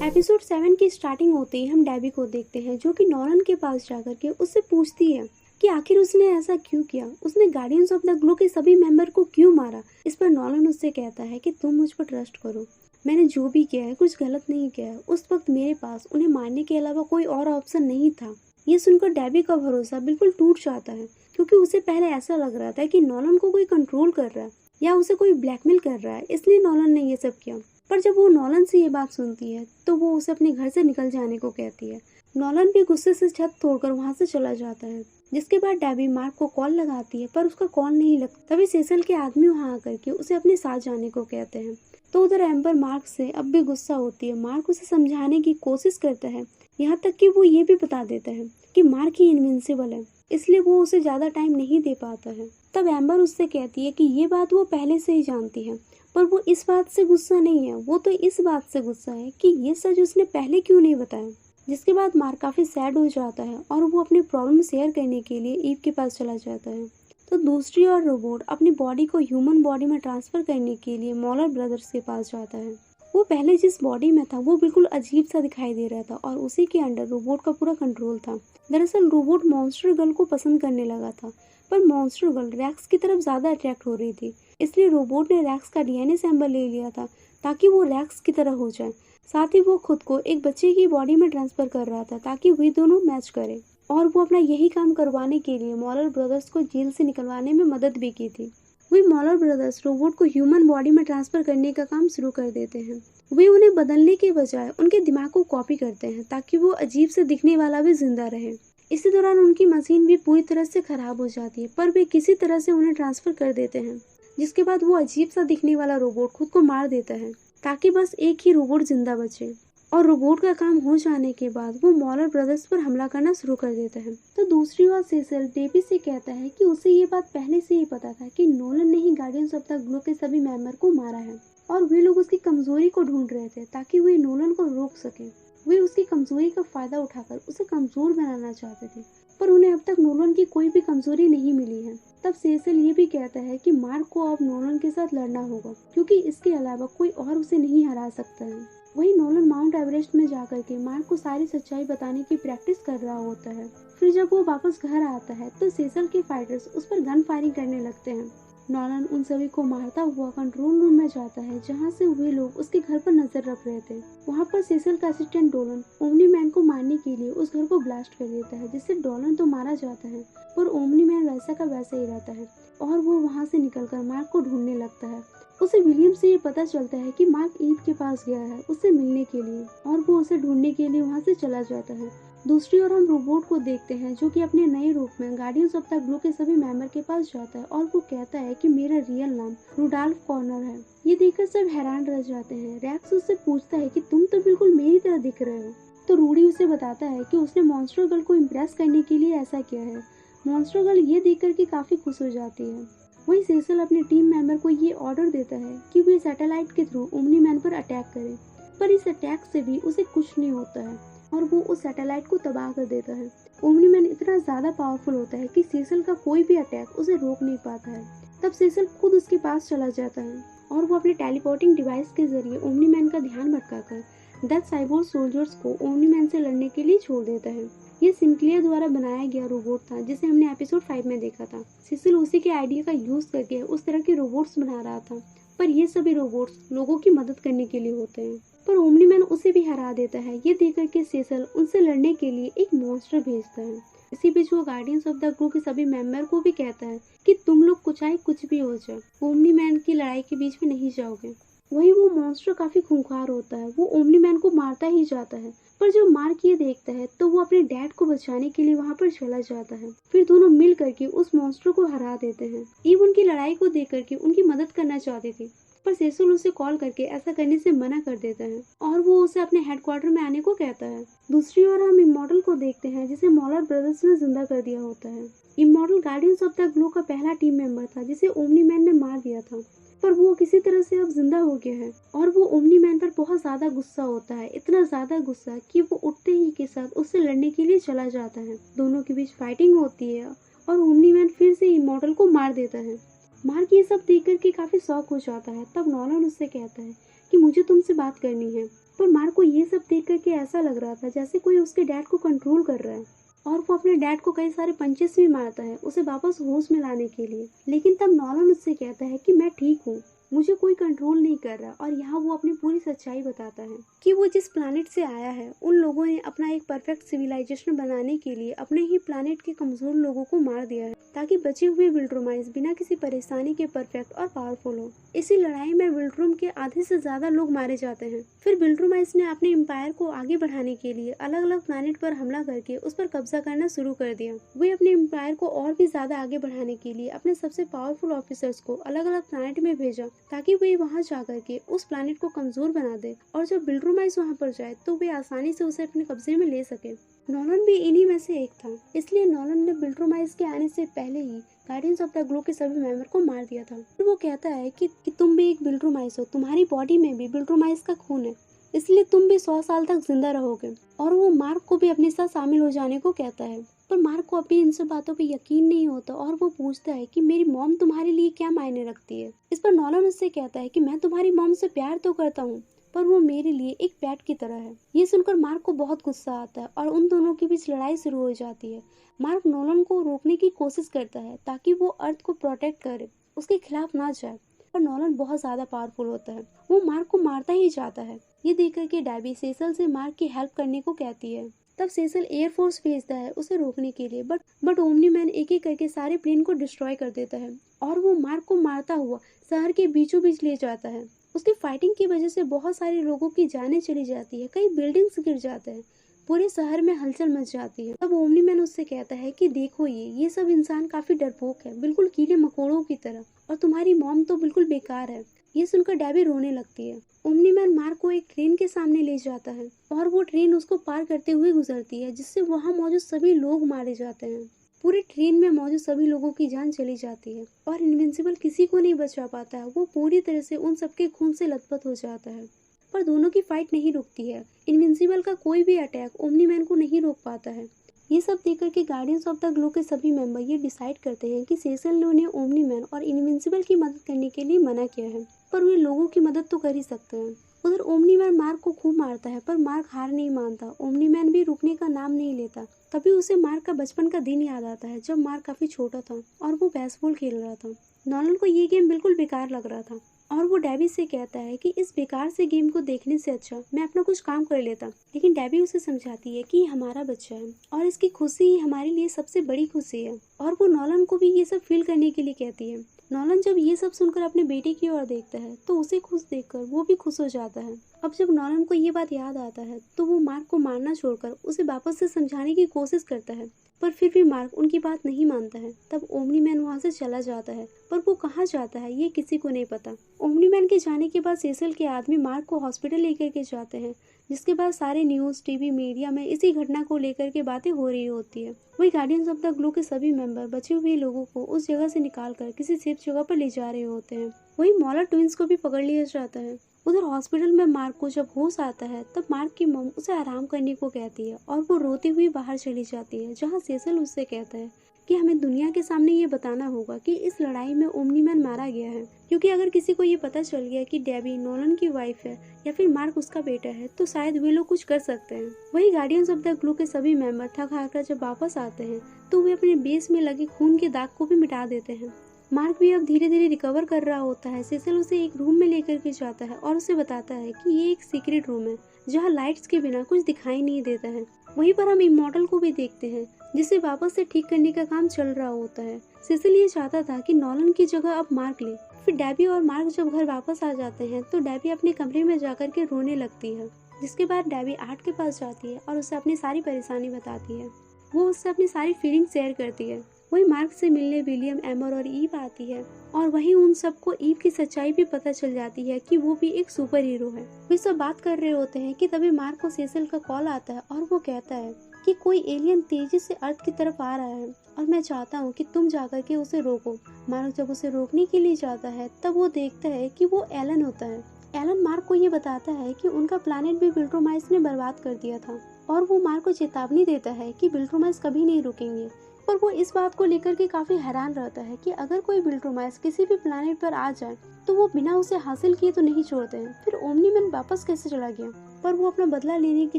Episode 7 की starting होते ही हम डेबी को देखते हैं जो कि नॉलन के पास जाकर के उससे पूछती है कि आखिर उसने ऐसा क्यों किया, उसने गार्डियंस ऑफ द ग्लो के सभी मेंबर को क्यों मारा। इस पर नॉलन उससे कहता है कि तुम मुझ पर ट्रस्ट करो, मैंने जो भी किया है कुछ गलत नहीं किया है। उस वक्त मेरे पास उन्हें मारने के अलावा कोई और ऑप्शन नहीं था। ये सुनकर डेबी का भरोसा बिल्कुल टूट जाता है क्योंकि उसे पहले ऐसा लग रहा था कि नॉलन को कोई कंट्रोल कर रहा है या उसे कोई ब्लैकमेल कर रहा है, इसलिए नॉलन ने ये सब किया। पर जब वो नॉलन से ये बात सुनती है तो वो उसे अपने घर से निकल जाने को कहती है। नॉलन भी गुस्से से छत तोड़कर वहां से चला जाता है, जिसके बाद डेबी मार्क को कॉल लगाती है पर उसका कॉल नहीं लगता। तभी सेसल के आदमी वहां आकर के उसे अपने साथ जाने को कहते हैं। तो उधर एम्बर मार्क से अब भी गुस्सा होती है। मार्क उसे समझाने की कोशिश करता है, यहाँ तक कि वो ये भी बता देता है कि मार्क ही इनविंसिबल है, इसलिए वो उसे ज्यादा टाइम नहीं दे पाता है। तब एम्बर उससे कहती है कि ये बात वो पहले से ही जानती है, पर वो इस बात से गुस्सा नहीं है, वो तो इस बात से गुस्सा है कि ये सच उसने पहले क्यों नहीं बताया। जिसके बाद मार्क काफी सैड हो जाता है और वो अपने प्रॉब्लम शेयर करने के लिए ईव के पास चला जाता है। तो दूसरी ओर रोबोट अपनी बॉडी को ह्यूमन बॉडी में ट्रांसफर करने के लिए मॉलर ब्रदर्स के पास जाता है। वो पहले जिस बॉडी में था वो बिल्कुल अजीब सा दिखाई दे रहा था और उसी के अंडर रोबोट का पूरा कंट्रोल था। दरअसल रोबोट मॉन्स्टर गर्ल को पसंद करने लगा था, पर मॉन्स्टर गर्ल रैक्स की तरफ ज्यादा अट्रैक्ट हो रही थी, इसलिए रोबोट ने रैक्स का डीएनए सैंपल ले लिया था ताकि वो रैक्स की तरह हो जाए। साथ ही वो खुद को एक बच्चे की बॉडी में ट्रांसफर कर रहा था ताकि वे दोनों मैच करें, और वो अपना यही काम करवाने के लिए मॉलर ब्रदर्स को जेल से निकलवाने में मदद भी की थी। वे मॉलर ब्रदर्स रोबोट को ह्यूमन बॉडी में ट्रांसफर करने का काम शुरू कर देते हैं। वे उन्हें बदलने के बजाय उनके दिमाग को कॉपी करते हैं ताकि वो अजीब से दिखने वाला भी जिंदा रहे। इसी दौरान उनकी मशीन भी पूरी तरह से खराब हो जाती है, पर वे किसी तरह से उन्हें ट्रांसफर कर देते हैं। जिसके बाद वो अजीब सा दिखने वाला रोबोट खुद को मार देता है ताकि बस एक ही रोबोट जिंदा बचे। और रोबोट का काम हो जाने के बाद वो मॉलर ब्रदर्स पर हमला करना शुरू कर देता है। तो दूसरी ओर सेसल डेबी से कहता है कि उसे ये बात पहले से ही पता था कि नोलन ने ही गार्डियंस ऑफ द ग्लो के सभी मेंबर को मारा है और वे लोग उसकी कमजोरी को ढूंढ रहे थे ताकि वे नोलन को रोक सके। वे उसकी कमजोरी का फायदा उठाकर उसे कमजोर बनाना चाहते थे, पर उन्हें अब तक नोलन की कोई भी कमजोरी नहीं मिली है। तब सेसल ये भी कहता है कि मार्क को अब नोलन के साथ लड़ना होगा क्योंकि इसके अलावा कोई और उसे नहीं हरा सकता है। वही नोलन माउंट एवरेस्ट में जाकर के मार्क को सारी सच्चाई बताने की प्रैक्टिस कर रहा होता है। फिर जब वो वापस घर आता है तो सेसल के फाइटर्स उस पर गन फायरिंग करने लगते हैं। नॉलन उन सभी को मारता हुआ कंट्रोल रूम में जाता है जहां से वे लोग उसके घर पर नजर रख रहे थे। वहां पर सेसल का असिस्टेंट डोलन ओमनी मैन को मारने के लिए उस घर को ब्लास्ट कर देता है, जिससे डोलन तो मारा जाता है पर ओमनी मैन वैसा का वैसा ही रहता है और वो वहां से निकलकर मार्क को ढूंढने लगता है। उसे विलियम से ये पता चलता है कि मार्क ईव के पास गया है उससे मिलने के लिए, और वो उसे ढूंढने के लिए वहां से चला जाता है। दूसरी ओर हम रोबोट को देखते हैं जो कि अपने नए रूप में गार्डियंस ऑफ द ग्लो के सभी मेंबर के पास जाता है और वो कहता है कि मेरा रियल नाम रुडॉल्फ कॉर्नर है। ये देखकर सब हैरान रह जाते हैं। रैक्स उससे पूछता है कि तुम तो बिल्कुल मेरी तरह दिख रहे हो। तो रूडी उसे बताता है कि उसने मॉन्स्टर गर्ल को इम्प्रेस करने के लिए ऐसा किया है। मॉन्स्टर गर्ल ये देख करके काफी खुश हो जाती है। वही सेसल अपने टीम मेंबर को ये ऑर्डर देता है कि वे सैटेलाइट के थ्रू ओमनी मैन पर अटैक करें, पर इस अटैक से भी उसे कुछ नहीं होता है और वो उस सैटेलाइट को तबाह कर देता है। ओमनी मैन इतना ज्यादा पावरफुल होता है कि सेसल का कोई भी अटैक उसे रोक नहीं पाता है। तब सेसल खुद उसके पास चला जाता है और वो अपने टेलीपोर्टिंग डिवाइस के जरिए ओमनी मैन का ध्यान भटकाकर 10 साइबोर्ग सोल्जर्स को ओमनी मैन से लड़ने के लिए छोड़ देता है। ये सिंक्लेयर द्वारा बनाया गया रोबोट था जिसे हमने एपिसोड 5 में देखा था। सेसल उसी के आइडिया का यूज करके उस तरह के रोबोट्स बना रहा था, पर ये सभी रोबोट्स लोगों की मदद करने के लिए होते हैं। पर ओमनी मैन उसे भी हरा देता है। ये देख करके सेसल उनसे लड़ने के लिए एक मॉन्स्टर भेजता है। इसी बीच वो गार्डियंस ऑफ द ग्लो के सभी मेंबर को भी कहता है कि तुम लोग कुछ भी हो जाए, ओमनी मैन की लड़ाई के बीच में नहीं जाओगे। वही वो मॉन्स्टर काफी खूंखार होता है। वो ओमनी मैन को मारता ही जाता है, पर जब मार्क ये देखता है तो वो अपने डैड को बचाने के लिए वहाँ पर चला जाता है। फिर दोनों मिल करके उस मॉन्स्टर को हरा देते हैं। ईव उनकी लड़ाई को देख करके उनकी मदद करना चाहती थी, पर सेसल उसे कॉल करके ऐसा करने से मना कर देता है और वो उसे अपने हेडक्वार्टर में आने को कहता है। दूसरी ओर हम इमॉर्टल को देखते हैं जिसे मॉलर ब्रदर्स ने जिंदा कर दिया होता है। Immortal guardians of the glow का पहला टीम मेंबर था जिसे ओमनी मैन ने मार दिया था, पर वो किसी तरह से अब जिंदा हो गया है और वो ओमनी मैन पर बहुत ज्यादा गुस्सा होता है, इतना ज्यादा गुस्सा कि वो उठते ही के साथ उससे लड़ने के लिए चला जाता है। दोनों के बीच फाइटिंग होती है और ओमनी मैन फिर से इमॉर्टल को मार देता है। मार्क ये सब देख कर के काफी शॉक हो जाता है। तब नॉलन उससे कहता है कि मुझे तुमसे बात करनी है। पर मार्क को ये सब देख करके ऐसा लग रहा था जैसे कोई उसके डैड को कंट्रोल कर रहा है और वो अपने डैड को कई सारे पंचेस भी मारता है उसे वापस होश में लाने के लिए। लेकिन तब नॉलन उससे कहता है कि मैं ठीक हूँ, मुझे कोई कंट्रोल नहीं कर रहा। और यहाँ वो अपनी पूरी सच्चाई बताता है कि वो जिस प्लानिट से आया है उन लोगों ने अपना एक परफेक्ट सिविलाइजेशन बनाने के लिए अपने ही प्लानिट के कमजोर लोगों को मार दिया है ताकि बचे हुए विल्ट्रोमाइट्स बिना किसी परेशानी के परफेक्ट और पावरफुल हो। इसी लड़ाई में विल्ट्रोम के आधे से ज्यादा लोग मारे जाते हैं। फिर विल्ट्रोमाइट्स ने अपने एम्पायर को आगे बढ़ाने के लिए अलग अलग प्लानिट पर हमला करके उस पर कब्जा करना शुरू कर दिया। वे अपने एम्पायर को और भी ज्यादा आगे बढ़ाने के लिए अपने सबसे पावरफुल ऑफिसर्स को अलग अलग प्लानिट में भेजा ताकि वे वहां जाकर के उस प्लानिट को कमजोर बना दे और जब विल्ट्रोमाइट्स वहां पर जाए तो वे आसानी से उसे अपने कब्जे में ले सके। नॉलन भी इन्हीं में से एक था, इसलिए नॉलन ने विल्ट्रोमाइट्स के आने से पहले ही गार्डियंस ऑफ द ग्लो के सभी मेंबर को मार दिया था। फिर वो कहता है कि तुम भी एक विल्ट्रोमाइट्स हो, तुम्हारी बॉडी में भी विल्ट्रोमाइट्स का खून है, इसलिए तुम भी 100 साल तक जिंदा रहोगे। और वो मार्क को भी अपने साथ शामिल हो जाने को कहता है। पर मार्क को अभी इन सब बातों पे यकीन नहीं होता और वो पूछता है कि मेरी मॉम तुम्हारे लिए क्या मायने रखती है। इस पर नॉलन उससे कहता है कि मैं तुम्हारी मॉम से प्यार तो करता हूँ पर वो मेरे लिए एक पेट की तरह है। ये सुनकर मार्क को बहुत गुस्सा आता है और उन दोनों के बीच लड़ाई शुरू हो जाती है। मार्क नॉलन को रोकने की कोशिश करता है ताकि वो अर्थ को प्रोटेक्ट करे, उसके खिलाफ ना जाए। पर नॉलन बहुत ज्यादा पावरफुल होता है, वो मार्क को मारता ही जाता है। ये देख करके डैबी सेसल से मार्क की हेल्प करने को कहती है। तब सेसल एयरफोर्स भेजता है उसे रोकने के लिए, बट ओमनी मैन एक एक करके सारे प्लेन को डिस्ट्रॉय कर देता है और वो मार्क को मारता हुआ शहर के बीचों बीच ले जाता है। उसकी फाइटिंग की वजह से बहुत सारे लोगों की जानें चली जाती है, कई बिल्डिंग्स गिर जाते हैं, पूरे शहर में हलचल मच जाती है। तब ओमनी मैन उससे कहता है कि देखो ये सब इंसान काफी डरपोक है, बिल्कुल कीड़े मकोड़ों की तरह, और तुम्हारी मॉम तो बिल्कुल बेकार है। ये सुनकर डैबी रोने लगती है। ओमनी मैन मार्क को एक ट्रेन के सामने ले जाता है और वो ट्रेन उसको पार करते हुए गुजरती है जिससे वहाँ मौजूद सभी लोग मारे जाते हैं। पूरे ट्रेन में मौजूद सभी लोगों की जान चली जाती है और इनविंसिबल किसी को नहीं बचा पाता है। वो पूरी तरह से उन सबके खून से लथपथ हो जाता है। पर दोनों की फाइट नहीं रुकती है। इनविंसिबल का कोई भी अटैक ओमनी मैन को नहीं रोक पाता है। ये सब देख करके गार्डियंस ऑफ द ग्लो के सभी मेंबर ये डिसाइड करते हैं कि सेसल ने उन्हें ओमनी मैन और इनविंसिबल की मदद करने के लिए मना किया है, पर वे लोगों की मदद तो कर ही सकते हैं। उधर ओमनी मैन मार्क को खूब मारता है पर मार्क हार नहीं मानता। ओमनी मैन भी रुकने का नाम नहीं लेता। तभी उसे मार्क का बचपन का दिन याद आता है जब मार्क काफी छोटा था और वो बेसबॉल खेल रहा था। नॉलन को ये गेम बिल्कुल बेकार लग रहा था और वो डैबी से कहता है कि इस बेकार से गेम को देखने से अच्छा मैं अपना कुछ काम कर लेता। लेकिन डैबी उसे समझाती है कि ये हमारा बच्चा है और इसकी खुशी ही हमारे लिए सबसे बड़ी खुशी है, और वो नॉलन को भी ये सब फील करने के लिए कहती है। नॉलन जब ये सब सुनकर अपने बेटे की ओर देखता है तो उसे खुश देखकर वो भी खुश हो जाता है। अब जब नॉलन को ये बात याद आता है तो वो मार्क को मारना छोड़कर उसे वापस से समझाने की कोशिश करता है, पर फिर भी मार्क उनकी बात नहीं मानता है। तब ओमनी मैन वहाँ से चला जाता है, पर वो कहाँ जाता है ये किसी को नहीं पता। ओमनी मैन के जाने के बाद सेसल के आदमी मार्क को हॉस्पिटल लेकर के जाते हैं, जिसके बाद सारे न्यूज टीवी मीडिया में इसी घटना को लेकर के बातें हो रही होती है। वही गार्डियंस ऑफ द ग्लो के सभी मेंबर बचे हुए लोगों को उस जगह से निकालकर किसी सेफ जगह पर ले जा रहे होते हैं। वही मॉलर ट्विंस को भी पकड़ लिया जाता है। उधर हॉस्पिटल में मार्क को जब होश आता है तब मार्क की मॉम उसे आराम करने को कहती है और वो रोती हुई बाहर चली जाती है, जहाँ सेसल उससे कहता है कि हमें दुनिया के सामने ये बताना होगा कि इस लड़ाई में ओमनी मैन मारा गया है, क्योंकि अगर किसी को ये पता चल गया कि डेबी नॉलन की वाइफ है या फिर मार्क उसका बेटा है तो शायद वे लोग कुछ कर सकते हैं। वही गार्डियंस ऑफ द ग्लो के सभी मेंबर थक हार कर जब वापस आते हैं तो वे अपने बेस में लगे खून के दाग को भी मिटा देते हैं। मार्क भी अब धीरे धीरे रिकवर कर रहा होता है। सेसल उसे एक रूम में लेकर के जाता है और उसे बताता है कि ये एक सीक्रेट रूम है जहाँ लाइट्स के बिना कुछ दिखाई नहीं देता है। वहीं पर हम इमॉर्टल को भी देखते हैं जिसे वापस से ठीक करने का काम चल रहा होता है। सेसल ये चाहता था कि नॉलन की जगह अब मार्क ले। फिर डैबी और मार्क जब घर वापस आ जाते हैं तो डैबी अपने कमरे में जाकर के रोने लगती है, जिसके बाद डैबी आर्ट के पास जाती है और उसे अपनी सारी परेशानी बताती है। वो उससे अपनी सारी फीलिंग शेयर करती है। वही मार्क से मिलने विलियम, एमर और ईव आती है और वहीं उन सबको ईव की सच्चाई भी पता चल जाती है कि वो भी एक सुपर हीरो है। वे सब बात कर रहे होते हैं कि तभी मार्क को सेसल का कॉल आता है और वो कहता है कि कोई एलियन तेजी से अर्थ की तरफ आ रहा है और मैं चाहता हूँ कि तुम जाकर के उसे रोको। मार्क जब उसे रोकने के लिए जाता है तब वो देखता है कि वो एलन होता है। एलन मार्क को ये बताता है कि उनका प्लैनेट भी विल्ट्रोमाइट्स ने बर्बाद कर दिया था और वो मार्क को चेतावनी देता है कि विल्ट्रोमाइट्स कभी नहीं रुकेंगे। पर वो इस बात को लेकर के काफी हैरान रहता है कि अगर कोई विल्ट्रोमाइट्स किसी भी प्लैनेट पर आ जाए तो वो बिना उसे हासिल किए तो नहीं छोड़ते हैं। फिर ओमनी मैन वापस कैसे चला गया? पर वो अपना बदला लेने के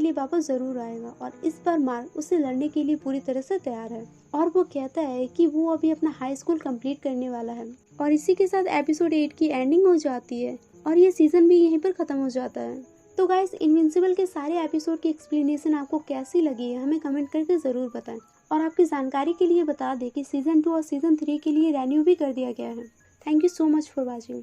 लिए वापस जरूर आएगा और इस बार मार्क उससे लड़ने के लिए पूरी तरह से तैयार है और वो कहता है कि वो अभी अपना हाई स्कूल कंप्लीट करने वाला है। और इसी के साथ एपिसोड 8 की एंडिंग हो जाती है और ये सीजन भी यहीं पर खत्म हो जाता है। तो गाइस, इनविंसिबल के सारे एपिसोड की एक्सप्लेनेशन आपको कैसी लगी है हमें कमेंट करके ज़रूर बताएं। और आपकी जानकारी के लिए बता दें कि सीजन 2 और सीजन 3 के लिए रेन्यू भी कर दिया गया है। Thank you so much for watching.